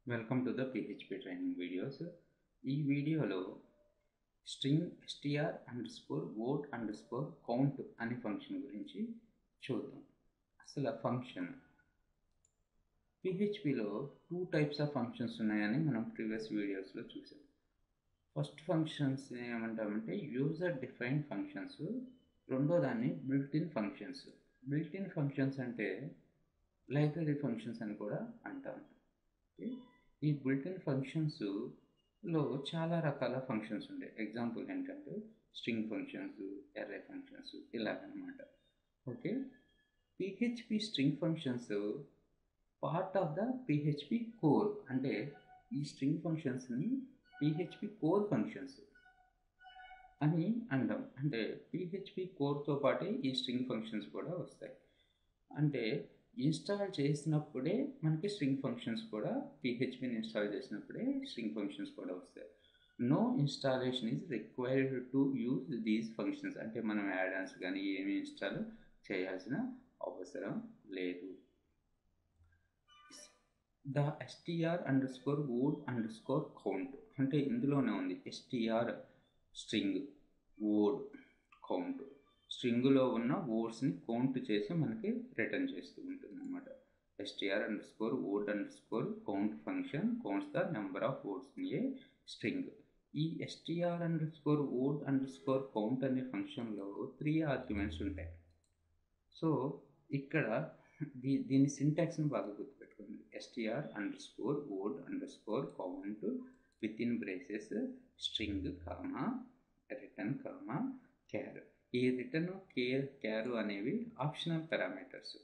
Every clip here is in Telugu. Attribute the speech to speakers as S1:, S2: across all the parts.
S1: Welcome to the PHP training videos. ఈ వీడియోలో స్ట్రింగ్ str_word_count అనే ఫంక్షన్ గురించి చూద్దాం. అసలు ఆ ఫంక్షన్ PHPలో 2 టైప్స్ ఆఫ్ ఫంక్షన్స్ ఉన్నాయని మనం ప్రీవియస్ వీడియోస్లో చూసాం. ఫస్ట్ ఫంక్షన్స్ ఏమంటామంటే యూజర్ డిఫైన్డ్ ఫంక్షన్స్, రెండో దాన్ని built in functions. Built in functions అంటే లైబ్రరీ ఫంక్షన్స్ అని కూడా అంటాం. ఈ బిల్ట్ ఇన్ ఫంక్షన్స్లో చాలా రకాల ఫంక్షన్స్ ఉంటాయి. ఎగ్జాంపుల్ ఏంటంటే స్ట్రింగ్ ఫంక్షన్స్, ఎర్రే ఫంక్షన్స్ ఇలాగనమాట. Okay, PHP string functions part of the PHP core. అంటే ఈ స్ట్రింగ్ ఫంక్షన్స్ని పిహెచ్పి కోర్ ఫంక్షన్స్ అని అంటాం. అంటే పిహెచ్పి కోర్తో పాటే ఈ స్ట్రింగ్ ఫంక్షన్స్ కూడా వస్తాయి. అంటే ఇన్స్టాల్ చేసినప్పుడే మనకి స్ట్రింగ్ ఫంక్షన్స్ కూడా, పిహెచ్పిని ఇన్స్టాల్ చేసినప్పుడే స్ట్రింగ్ ఫంక్షన్స్ కూడా వస్తాయి. No installation is required to use these functions. అంటే మనం యాడ్ ఆన్స్ కానీ ఏమి ఇన్స్టాల్ చేయాల్సిన అవసరం లేదు. ద str_word_count అంటే ఇందులోనే ఉంది. str స్ట్రింగ్, word కౌంట్, స్ట్రింగ్లో ఉన్న వర్డ్స్ని కౌంట్ చేసి మనకి రిటర్న్ చేస్తూ ఉంటుంది అన్నమాట. str_word_count function counts the number of words in a string. ఈ str_word_count అనే ఫంక్షన్లో 3 ఆర్గ్యుమెంట్స్ ఉంటాయి. సో ఇక్కడ దీని సింటాక్స్ని బాగా గుర్తుపెట్టుకోండి. str_word_count with in braces string comma return comma char. ఈ రిటర్న్, క్యారు అనేవి ఆప్షనల్ పారామీటర్స్.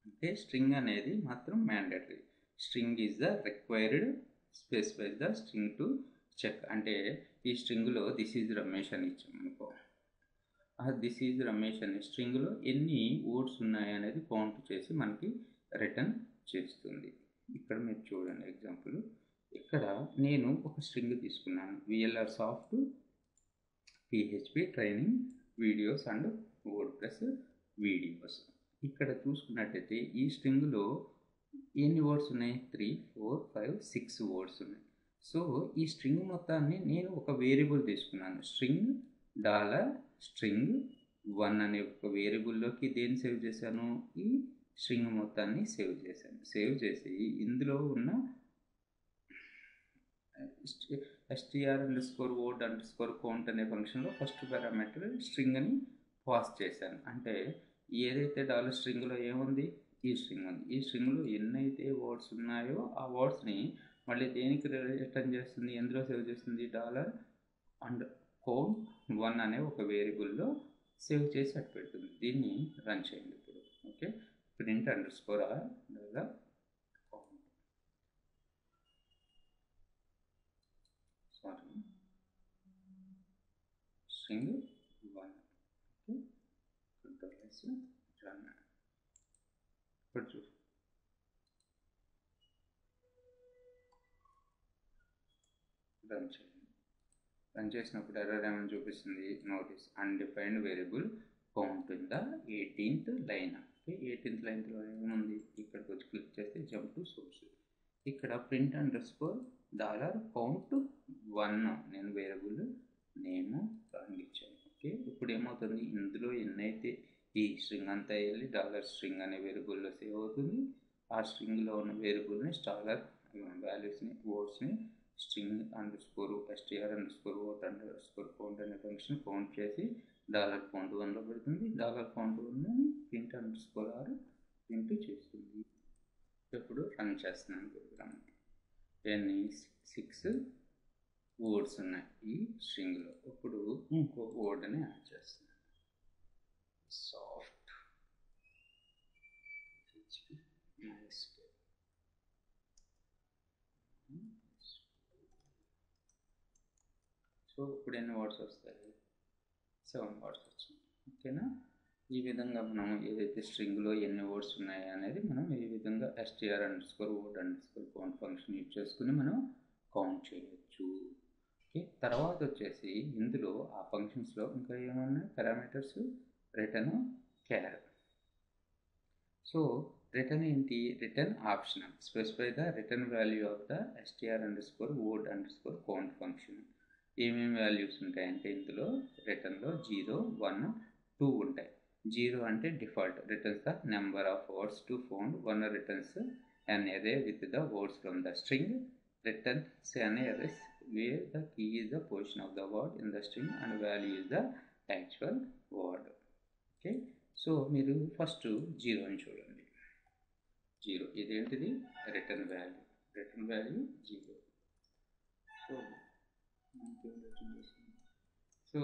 S1: అంటే స్ట్రింగ్ అనేది మాత్రం mandatory. String is the required, specify the string to check. అంటే ఈ స్ట్రింగ్లో దిస్ ఈజ్ రమేష్ అని ఇచ్చామనుకో, దిస్ ఈజ్ రమేష్ అనే స్ట్రింగ్లో ఎన్ని వర్డ్స్ ఉన్నాయనేది కౌంట్ చేసి మనకి రిటర్న్ చేస్తుంది. ఇక్కడ మీరు చూడండి ఎగ్జాంపుల్. ఇక్కడ నేను ఒక స్ట్రింగ్ తీసుకున్నాను, VLR soft PHP training videos and WordPress videos. ఇక్కడ చూసుకున్నట్టయితే ఈ స్ట్రింగ్లో ఎన్ని వర్డ్స్ ఉన్నాయి? 3, 4, 5, 6 వర్డ్స్ ఉన్నాయి. సో ఈ స్ట్రింగ్ మొత్తాన్ని నేను ఒక వేరియబుల్ తీసుకున్నాను. $string1 అనే ఒక వేరియబుల్లోకి దేన్ని సేవ్ చేశాను? ఈ స్ట్రింగ్ మొత్తాన్ని సేవ్ చేశాను. సేవ్ చేసి ఇందులో ఉన్న str_word_count అనే ఫంక్షన్లో ఫస్ట్ పారామీటర్ స్ట్రింగ్ అని పాస్ చేశాను. అంటే ఏదైతే $స్ట్రింగ్లో ఏముంది? ఈ స్ట్రింగ్ ఉంది. ఈ స్ట్రింగ్లో ఎన్నైతే వర్డ్స్ ఉన్నాయో ఆ వర్డ్స్ని మళ్ళీ దేనికి రిటర్న్ చేస్తుంది? ఎందులో సేవ్ చేస్తుంది? $count1 అనే ఒక వేరియబుల్లో సేవ్ చేసి అట్టు పెడుతుంది. దీన్ని రన్ చేయండి ఇప్పుడు. Okay, print underscore R string 1. Okay, Ctrl+run. ఇప్పుడు చూ, రన్ చేయండి. రన్ చేసినప్పుడు ఎర్రర్ ఏమని చూపిస్తుంది? Notice undefined variable count in the 18th line. Okay, 18th లైన్లో ఏముంది? ఇక్కడికి వచ్చి క్లిక్ చేస్తే జంప్ టు సోర్స్. ఇక్కడ ప్రింట్ అండర్స్కోర్ $count1 నేను వేరియబుల్ నేమ్ రాంగ్ ఇచ్చాను. ఓకే, ఇప్పుడు ఏమవుతుంది? ఇందులో ఎన్నైతే ఈ స్ట్రింగ్ అంతా వెళ్ళి $స్ట్రింగ్ అనే వేరియబుల్లో సేవ్ అవుతుంది. ఆ స్ట్రింగ్లో ఉన్న వేరియబుల్ని స్టాలర్ వాల్యూస్ని, వర్డ్స్ని string str_word_count అనే ఫంక్షన్ కౌంట్ చేసి $count1లో పెడుతుంది. $count1ని ప్రింట్ అండర్స్కోర్ ఆర్ ప్రింట్ చేస్తుంది. ఇప్పుడు రన్ చేస్తున్నాను ప్రోగ్రామ్. ఎన్ని? 6 వర్డ్స్ ఉన్నాయి ఈ స్ట్రింగ్లో. ఇప్పుడు ఇంకో వర్డ్ని యాడ్ చేస్తున్నాను. Soft PHP. సో ఇప్పుడు ఎన్ని వర్డ్స్ వస్తాయి? 7 వర్డ్స్ వచ్చినాయి. ఓకేనా? ఈ విధంగా మనం ఏదైతే స్ట్రింగ్లో ఎన్ని వర్డ్స్ ఉన్నాయి అనేది మనం ఈ విధంగా str_word_count ఫంక్షన్ యూజ్ చేసుకుని మనం కౌంట్ చేయొచ్చు. ఓకే, తర్వాత వచ్చేసి ఇందులో ఆ ఫంక్షన్స్లో ఇంకా ఏమన్నాయి పారామీటర్స్? రిటర్న్, క్యార్. సో రిటర్న్ ఏంటి, return optional. Specify the return value of the str_word_count function. ఏమేమి వాల్యూస్ ఉంటాయంటే ఇందులో రిటర్న్లో 0, 1, 2 ఉంటాయి. 0 అంటే default, returns the number of words to found. 1 returns an array with the words from the string. Returns an array where the key is the position of the word in the string and value is the actual word. Okay, so మీరు ఫస్ట్ 0ని చూడండి. 0 ఇదేంటిది, return value. Return value 0. So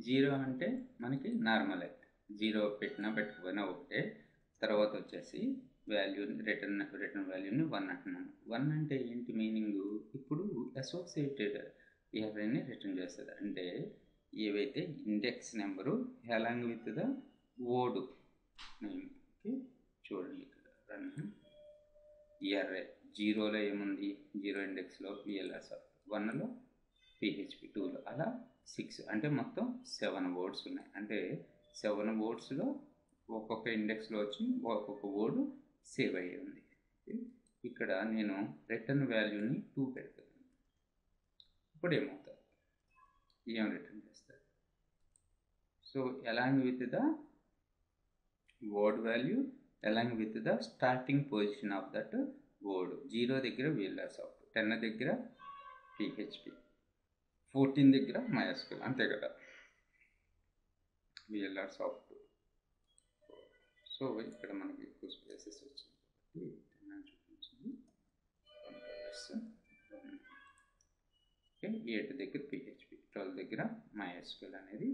S1: 0 అంటే మనకి నార్మలే, 0 పెట్టినా పెట్టకపోయినా ఒకటే. తర్వాత వచ్చేసి వాల్యూని రిటర్న్ వాల్యూని 1 అంటున్నాను. 1 అంటే ఏంటి మీనింగు, ఇప్పుడు అసోసియేటెడ్ ఏవైనా రిటర్న్ చేస్తుంది. అంటే ఏవైతే index number along with the word name. Okay, చూడండి ఇక్కడ రన్ ఎర్రే. 0లో ఏముంది, 0 ఇండెక్స్లో VLR సాఫ్ట్, 1లో PHP, 2లో అలా 6 అంటే మొత్తం 7 వర్డ్స్ ఉన్నాయి. అంటే 7 వర్డ్స్లో ఒక్కొక్క ఇండెక్స్లో వచ్చి ఒక్కొక్క వర్డ్ సేవ్ అయ్యి ఉంది. ఇక్కడ నేను రిటర్న్ వాల్యూని 2 పెడతాను. ఇప్పుడు ఏమవుతుంది, ఏం రిటర్న్ చేస్తారు. So along with the word value, along with the starting position of that word. 0 దగ్గర VLR సాఫ్ట్, 10 దగ్గర PHP, 14 దగ్గర MySQL, అంతే కదా, VLR సాఫ్ట్. సో ఇక్కడ మనకి ఎక్కువ స్పేసెస్ వచ్చింది కాబట్టి చూపించింది. ఓకే, 8 దగ్గర PHP, 12 దగ్గర MySQL అనేది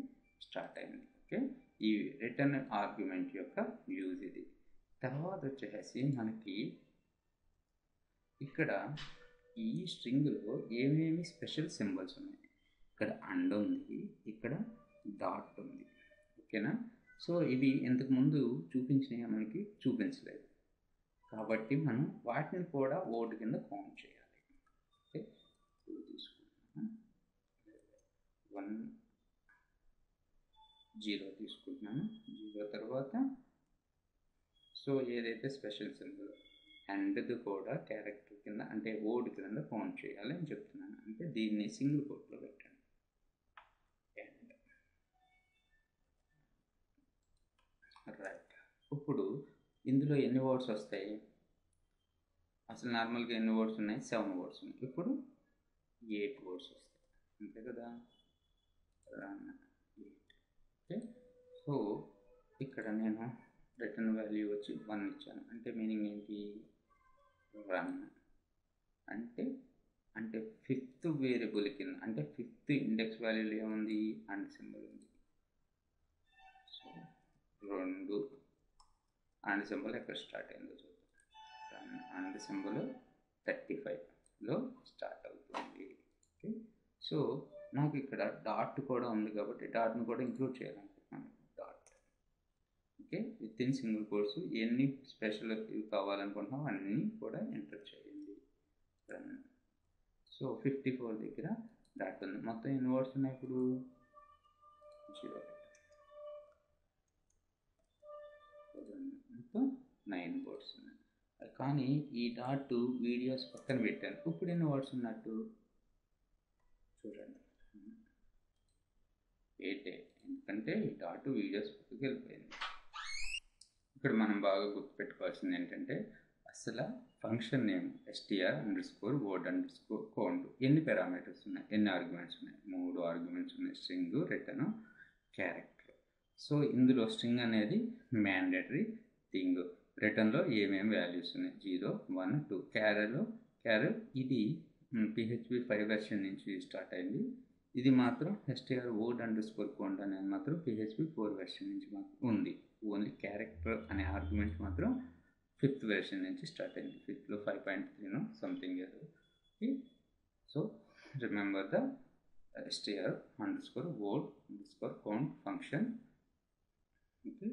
S1: స్టార్ట్ అయింది. ఓకే, ఈ రిటర్న్ ఆర్గ్యుమెంట్ యొక్క యూజ్ ఇది. తర్వాత వచ్చేసి మనకి ఇక్కడ ఈ స్ట్రింగ్లో ఏమేమి స్పెషల్ సింబల్స్ ఉన్నాయి. ఇక్కడ అండ్ ఉంది, ఇక్కడ డాట్ ఉంది. ఓకేనా, సో ఇవి ఇంతకుముందు చూపించినవి మనకి చూపించలేదు కాబట్టి మనం వాటిని కూడా వర్డ్ కింద కౌంట్ చేయాలి. ఓకే, 2 తీసుకుంటున్నాను, 1 0 తీసుకుంటున్నాను. 0 తర్వాత సో ఏదైతే స్పెషల్ సింబల్ అండ్ది కూడా క్యారెక్టర్ కింద అంటే వర్డ్ కింద కౌంట్ చేయాలి అని చెప్తున్నాను. అంటే దీన్ని సింగిల్ కోట్లో పెట్టండి. రైట్, ఇప్పుడు ఇందులో ఎన్ని వర్డ్స్ వస్తాయి, అసలు నార్మల్గా ఎన్ని వర్డ్స్ ఉన్నాయి, 7 వర్డ్స్ ఉన్నాయి. ఇప్పుడు 8 వర్డ్స్ వస్తాయి, అంతే కదా, రన్ 8. ఓకే, సో ఇక్కడ నేను రిటర్న్ వాల్యూ వచ్చి 1 ఇచ్చాను. అంటే మీనింగ్ ఏంటి, రన్ అంటే 5th వేరియబుల్ కింద, అంటే 5th ఇండెక్స్ వాల్యూలో ఏముంది, అండ్ సింబల్ ఉంది. సో 2 అండ్ సింబల్ ఎక్కడ స్టార్ట్ అయిందో చూద్దాం. రన్ అండ్ సింబల్ 35లో స్టార్ట్ అవుతుంది. ఓకే, సో నాకు ఇక్కడ డాట్ కూడా ఉంది కాబట్టి డాట్ను కూడా ఇంక్లూడ్ చేయాలనుకుంటున్నాను. Dot. Okay, with in single course ఎన్ని స్పెషల్ ఇవి కావాలనుకుంటున్నాం అన్నీ కూడా ఎంటర్ చేయండి. రన్. సో 54 దగ్గర డాట్ ఉంది. మొత్తం ఎన్ని వర్డ్స్ ఉన్నాయి ఇప్పుడు, 0. మొత్తం 9 వర్డ్స్ ఉన్నాయి. కానీ ఈ డాట్ వీడియోస్ పక్కన పెట్టాను. ఇప్పుడు ఎన్ని వర్డ్స్ ఉన్నట్టు చూడండి, 8. ఎందుకంటే ఈ డాట్ వీడియోస్ పక్కకి వెళ్ళిపోయింది. ఇక్కడ మనం బాగా గుర్తుపెట్టుకోవాల్సింది ఏంటంటే అసలు ఫంక్షన్ నేమ్ str_word_count ఎన్ని పారామీటర్స్ ఉన్నాయి, ఎన్ని ఆర్గ్యుమెంట్స్ ఉన్నాయి, 3 ఆర్గ్యుమెంట్స్ ఉన్నాయి, స్ట్రింగ్, రిటర్న్, క్యారెక్టర్. సో ఇందులో స్ట్రింగ్ అనేది మ్యాండేటరీ థింగ్. రిటర్న్లో ఏమేమి వాల్యూస్ ఉన్నాయి, 0, 1, 2. క్యారెల్ ఇది PHP 5 వెర్షన్ నుంచి స్టార్ట్ అయింది. ఇది మాత్రం str_word_count అనేది మాత్రం PHP 4 వెర్షన్ నుంచి మాత్రం ఉంది. ఓన్లీ క్యారెక్టర్ అనే ఆర్గ్యుమెంట్ మాత్రం 5th వెర్షన్ నుంచి స్టార్ట్ అయింది. 5th 5.3 సంథింగ్ ఏదో. So remember the str_word_count function. Okay.